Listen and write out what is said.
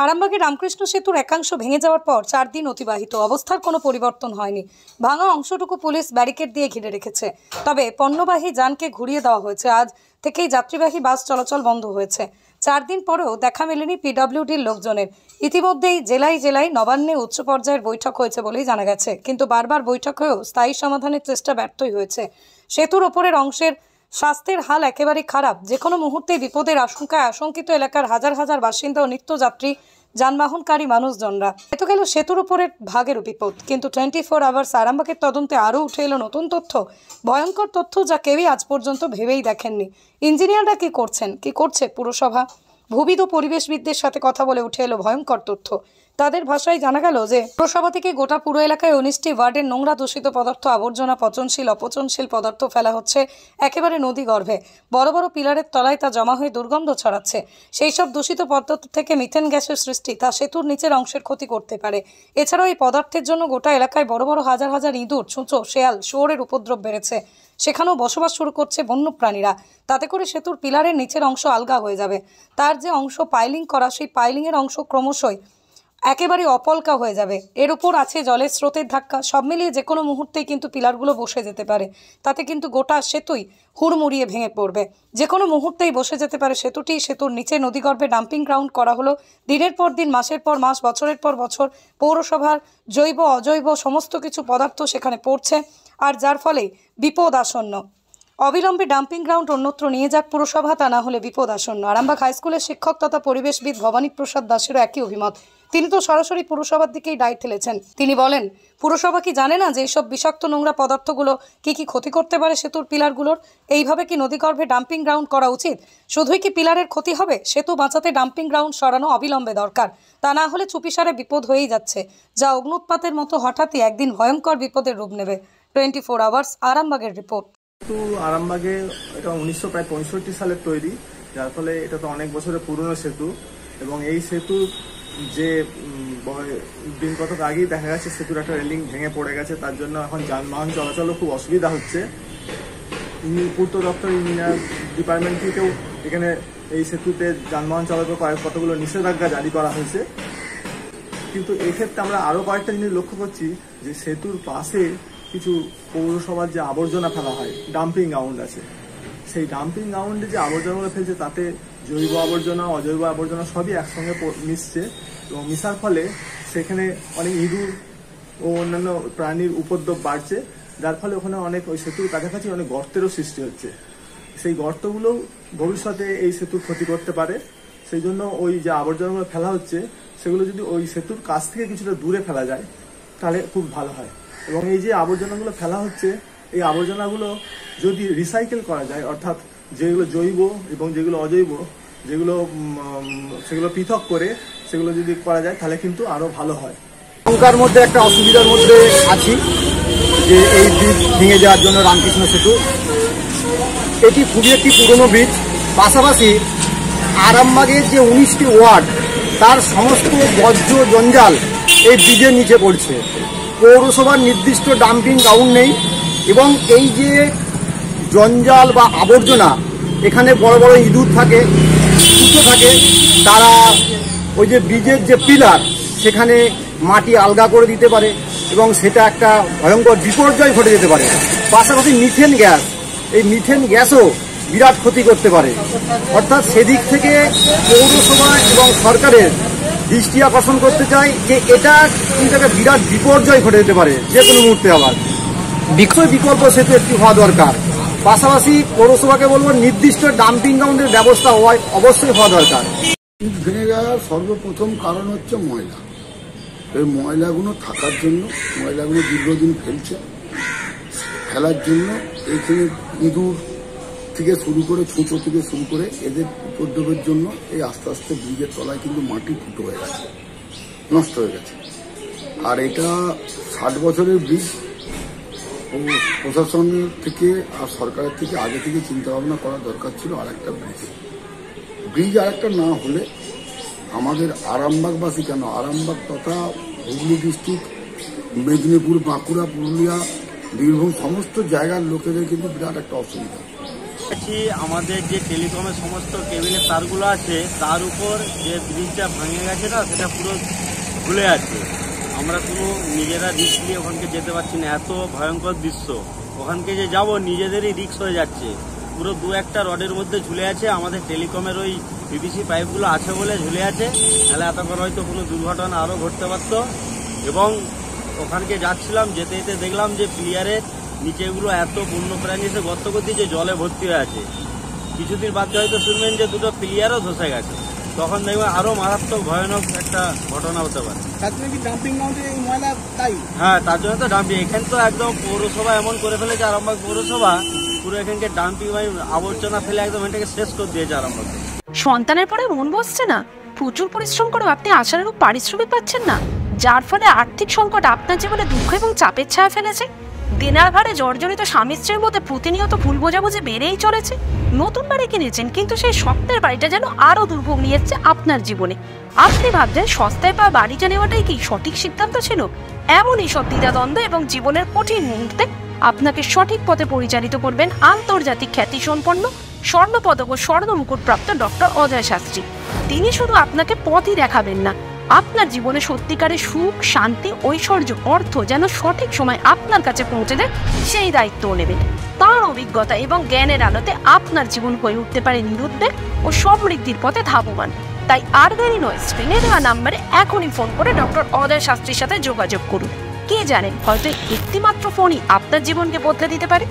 আরামবাগের রামকৃষ্ণ সেতুর একাংশ ভেঙে যাওয়ার পর 4 দিন অতিবাহিত, অবস্থার কোনো পরিবর্তন হয়নি। ভাঙা অংশটুকু পুলিশ ব্যারিকেড দিয়ে ঘিরে রেখেছে। তবে পণ্যবাহী যানকে ঘুরিয়ে দেওয়া হয়েছে। আজ থেকেই যাত্রীবাহী বাস চলাচল বন্ধ হয়েছে। 4 দিন পরেও দেখা মেলেনি পিডব্লিউডির লোকজনের। ইতিমধ্যেই জেলায় জেলায় নবান্নে উচ্চ পর্যায়ের বৈঠক হয়েছে বলেই জানা গেছে, কিন্তু বারবার বৈঠক হয়েও স্থায়ী সমাধানের চেষ্টা ব্যর্থই হয়েছে। সেতুর ওপরের অংশের স্বাস্থ্যের হাল একেবারে খারাপ। যে কোনো মুহূর্তে বিপদের আশঙ্কায় আশঙ্কিত এলাকার হাজার হাজার বাসিন্দা ও নিত্যযাত্রী যানবাহনকারী মানুষজনরা। এত গেল সেতুর উপরের ভাগেরও বিপদ, কিন্তু 24 আওয়ার্স আরামবাগের তদন্তে আরও উঠে এলো নতুন তথ্য, ভয়ঙ্কর তথ্য, যা কেউই আজ পর্যন্ত ভেবেই দেখেননি। ইঞ্জিনিয়াররা কি করছেন, কি করছে পুরসভা, ভূবিদ ও পরিবেশবিদদের সাথে কথা বলে উঠে এলো ভয়ঙ্কর তথ্য। তাদের ভাষায় জানা গেল যে পুরসভা থেকে গোটা পুরো এলাকায় 19টি ওয়ার্ডের নোংরা দূষিত পদার্থ, আবর্জনা, পচনশীল অপচনশীল পদার্থ ফেলা হচ্ছে একেবারে নদী গর্ভে। বড় বড় পিলারের তলায় তা জমা হয়ে দুর্গন্ধ ছড়াচ্ছে। সেই সব দূষিত পদার্থ থেকে মিথেন গ্যাসের সৃষ্টি, তা সেতুর নিচের অংশের ক্ষতি করতে পারে। এছাড়াও এই পদার্থের জন্য গোটা এলাকায় বড় বড় হাজার হাজার ইঁদুর, ছুঁচো, শেয়াল, শুয়োরের উপদ্রব বেড়েছে। সেখানেও বসবাস শুরু করছে বন্যপ্রাণীরা। তাতে করে সেতুর পিলারের নিচের অংশ আলগা হয়ে যাবে। তার যে অংশ পাইলিং করা, সেই পাইলিংয়ের অংশ ক্রমশই একেবারে অপলকা হয়ে যাবে। এর উপর আছে জলের স্রোতের ধাক্কা। সব মিলিয়ে যে কোনো মুহূর্তেই কিন্তু পিলারগুলো বসে যেতে পারে। তাতে কিন্তু গোটা সেতুই হুড়মুড়িয়ে ভেঙে পড়বে। যে কোনো মুহূর্তেই বসে যেতে পারে সেতুটি। সেতুর নিচে নদীগর্ভে ডাম্পিং গ্রাউন্ড করা হলো। দিনের পর দিন, মাসের পর মাস, বছরের পর বছর পৌরসভার জৈব অজৈব সমস্ত কিছু পদার্থ সেখানে পড়ছে, আর যার ফলে বিপদ আসন্ন। অবিলম্বে ডাম্পিং গ্রাউন্ড অন্যত্র নিয়ে যাক পুরসভা, তা না হলে বিপদ আসন্ন। আরামবাগ হাইস্কুলের শিক্ষক তথা পরিবেশবিদ ভবানী প্রসাদ দাসেরও একই অভিমত। তিনি তো সরাসরি পুরসভার দিকেই দায় ঠেলেছেন। তিনি বলেন, পুরসভা কি জানে না যে এইসব বিষাক্ত নোংরা পদার্থগুলো কি ক্ষতি করতে পারে সেতুর পিলারগুলোর? এইভাবে কি নদীগর্ভে ডাম্পিং গ্রাউন্ড করা উচিত? শুধুই কি পিলারের ক্ষতি হবে? সেতু বাঁচাতে ডাম্পিং গ্রাউন্ড সরানো অবিলম্বে দরকার। তা না হলে চুপিসারে বিপদ হয়েই যাচ্ছে, যা অগ্নুৎপাতের মতো হঠাৎই একদিন ভয়ঙ্কর বিপদের রূপ নেবে। 24 আওয়ার্স আরামবাগের রিপোর্ট। আরামবাগে এটা 1965 সালের তৈরি, যার ফলে এটা তো অনেক বছরের পুরনো সেতু। এবং এই সেতু যে দিন কতক আগেই দেখা গেছে সেতুর একটা রেলিং ভেঙে পড়ে গেছে, তার জন্য এখন যানবাহন চলাচলও খুব অসুবিধা হচ্ছে। পূর্ত দপ্তর ইঞ্জিনিয়ার ডিপার্টমেন্ট থেকেও এখানে এই সেতুতে যানবাহন চলাচল কতগুলো নিষেধাজ্ঞা জারি করা হয়েছে। কিন্তু এক্ষেত্রে আমরা আরও কয়েকটা জিনিস লক্ষ্য করছি, যে সেতুর পাশে কিছু পৌরসভার যে আবর্জনা ফেলা হয়, ডাম্পিং গ্রাউন্ড আছে। সেই ডাম্পিং গ্রাউন্ডে যে আবর্জনাগুলো ফেলছে, তাতে জৈব আবর্জনা, অজৈব আবর্জনা সবই একসঙ্গে মিশছে, এবং মিশার ফলে সেখানে অনেক ইঁদুর ও অন্যান্য প্রাণীর উপদ্রব বাড়ছে, যার ফলে ওখানে অনেক ওই সেতুর কাছাকাছি অনেক গর্তেরও সৃষ্টি হচ্ছে। সেই গর্তগুলোও ভবিষ্যতে এই সেতুর ক্ষতি করতে পারে। সেই জন্য ওই যে আবর্জনাগুলো ফেলা হচ্ছে, সেগুলো যদি ওই সেতুর কাছ থেকে কিছুটা দূরে ফেলা যায় তাহলে খুব ভালো হয়। এবং এই যে আবর্জনাগুলো ফেলা হচ্ছে, এই আবর্জনাগুলো যদি রিসাইকেল করা যায়, অর্থাৎ যেগুলো জৈব এবং যেগুলো অজৈব, সেগুলো পৃথক করে সেগুলো যদি করা যায় তাহলে কিন্তু আরো ভালো হয়। এখনকার মধ্যে একটা অসুবিধার মধ্যে আছি, যে এই ব্রিজ ভেঙে যাওয়ার জন্য রামকৃষ্ণ সেতু, এটি খুবই একটি পুরনো ব্রিজ। পাশাপাশি আরামবাগের যে 19টি ওয়ার্ড, তার সমস্ত বর্জ্য জঞ্জাল এই ব্রিজের নিচে পড়ছে। পৌরসভার নির্দিষ্ট ডাম্পিং গ্রাউন্ড নেই, এবং এই যে জঞ্জাল বা আবর্জনা, এখানে বড় বড় ইঁদুর থাকে, কুচো থাকে, তারা ওই যে ব্রিজের যে পিলার, সেখানে মাটি আলগা করে দিতে পারে, এবং সেটা একটা ভয়ঙ্কর বিপর্যয় ঘটে যেতে পারে। পাশাপাশি মিথেন গ্যাস, এই মিথেন গ্যাসও বিরাট ক্ষতি করতে পারে। অর্থাৎ সেদিক থেকে পৌরসভা এবং সরকারের দৃষ্টি আকর্ষণ করতে চাই, যে এটা কিন্তু একটা বিরাট বিপর্যয় ঘটে যেতে পারে যে কোনো মুহূর্তে। আবার বিকল্প সেতু একটি হওয়া দরকার। পাশাপাশি পৌরসভাকে বলবো, নির্দিষ্ট ডাম্পিং গ্রাউন্ডের ব্যবস্থা অবশ্যই হওয়া দরকার। ভেঙে যাওয়ার সর্বপ্রথম কারণ হচ্ছে ময়লা। এই ময়লাগুলো থাকার জন্য, ময়লাগুলো দীর্ঘদিন ফেলার জন্য এইখানে ইঁদুর থেকে শুরু করে, ছুঁচো থেকে শুরু করে এদের উপদ্রবের জন্য এই আস্তে আস্তে ব্রিজের তলায় কিন্তু মাটি ফুটো হয়ে গেছে, নষ্ট হয়ে গেছে। আর এটা 60 বছরের ব্রিজ, ও প্রশাসন থেকে আর সরকারের থেকে আগে থেকে চিন্তা ভাবনা করা দরকার ছিল আর একটা ব্রিজ আর একটা না হলে আমাদের আরামবাগবাসী কেন, আরামবাগ তথা হুগলি ডিস্ট্রিক্ট, মেদিনীপুর, বাঁকুড়া, পুরুলিয়া, বীরভূম সমস্ত জায়গার লোকেদের কিন্তু বিরাট একটা অসুবিধা। দেখছি আমাদের যে টেলিকমের সমস্ত কেবিলের তারগুলো আছে তার উপর যে ব্রিজটা ভেঙে গেছে না, সেটা পুরো ঝুলে আছে। আমরা কোনো নিজেরা রিস্ক নিয়ে ওখানকে যেতে পারছি না, এত ভয়ঙ্কর দৃশ্য। ওখানকে যে যাব নিজেদেরই রিস্ক হয়ে যাচ্ছে। পুরো 2-1টা রডের মধ্যে ঝুলে আছে, আমাদের টেলিকমের ওই পিভিসি পাইপগুলো আছে বলে ঝুলে আছে, তাহলে এতক্ষণ হয়তো কোনো দুর্ঘটনা আরও ঘটতে পারতো। এবং ওখানকে যাচ্ছিলাম, যেতে যেতে দেখলাম যে প্লেয়ারের নিচেগুলো এত বন্যপ্রাণী এসে গর্ত করতে যে জলে ভর্তি হয়ে আছে। কিছুদিন বাদে হয়তো শুনবেন যে 2টো প্লেয়ারও ধসে গেছে, তখন দেখবেন আরও মারাত্মক ভয়ানক একটা ঘটনা হতে পারে। হ্যাঁ, তার জন্য তো ডাম্পিং। এখানে তো একদম পৌরসভা এমন করে ফেলেছে, আরামবাগ পৌরসভা পুরো এখানকে ডাম্পিং আবর্জনা ফেলে একদম এটাকে শেষ করে দিয়েছে আরামবাগ। সন্তানের পরে মন বসছে না, প্রচুর পরিশ্রম করেও আপনি আশানুরূপ পারিশ্রমিক পাচ্ছেন না, যার ফলে আর্থিক সংকট আপনার জীবনে দুঃখ এবং চাপের ছায়া ফেলেছে। দিনার ভারে জর্জরিত স্বামী স্ত্রীর মধ্যে প্রতিনিয়ত ভুল বোঝাবুঝি বেড়েই চলেছে। নতুন বাড়ি কিনেছেন, কিন্তু সেই স্বপ্নের বাড়িটা যেন আরো দুর্ভোগ নিয়ে এসছে আপনার জীবনে। আপনি ভাবছেন সস্তায় পাওয়া বাড়িটা নেওয়াটাই কি সঠিক সিদ্ধান্ত ছিল? এমনই সব দ্বিধাদ্বন্দ্ব এবং জীবনের কঠিন মুহূর্তে আপনাকে সঠিক পথে পরিচালিত করবেন আন্তর্জাতিক খ্যাতিসম্পন্ন স্বর্ণপদক ও স্বর্ণ মুকুটপ্রাপ্ত ডক্টর অজয় শাস্ত্রী। তিনি শুধু আপনাকে পথই দেখাবেন না, আপনার জীবনে সত্যিকারের সুখ, শান্তি, ঐশ্বর্য, অর্থ যেন সঠিক সময় আপনার কাছে পৌঁছে দেয় সেই দায়িত্বও নেবেন। তার অভিজ্ঞতা এবং জ্ঞানের আলোতে আপনার জীবন হয়ে উঠতে পারে নিরুদ্বেগ ও সমৃদ্ধির পথে ধাবমান। তাই আর দেরি নয়, স্ক্রিনে দেওয়া নাম্বারে এখনই ফোন করে ডক্টর অজয় শাস্ত্রীর সাথে যোগাযোগ করুন। কে জানেন, হয়তো একটিমাত্র ফোনই আপনার জীবনকে বদলে দিতে পারে।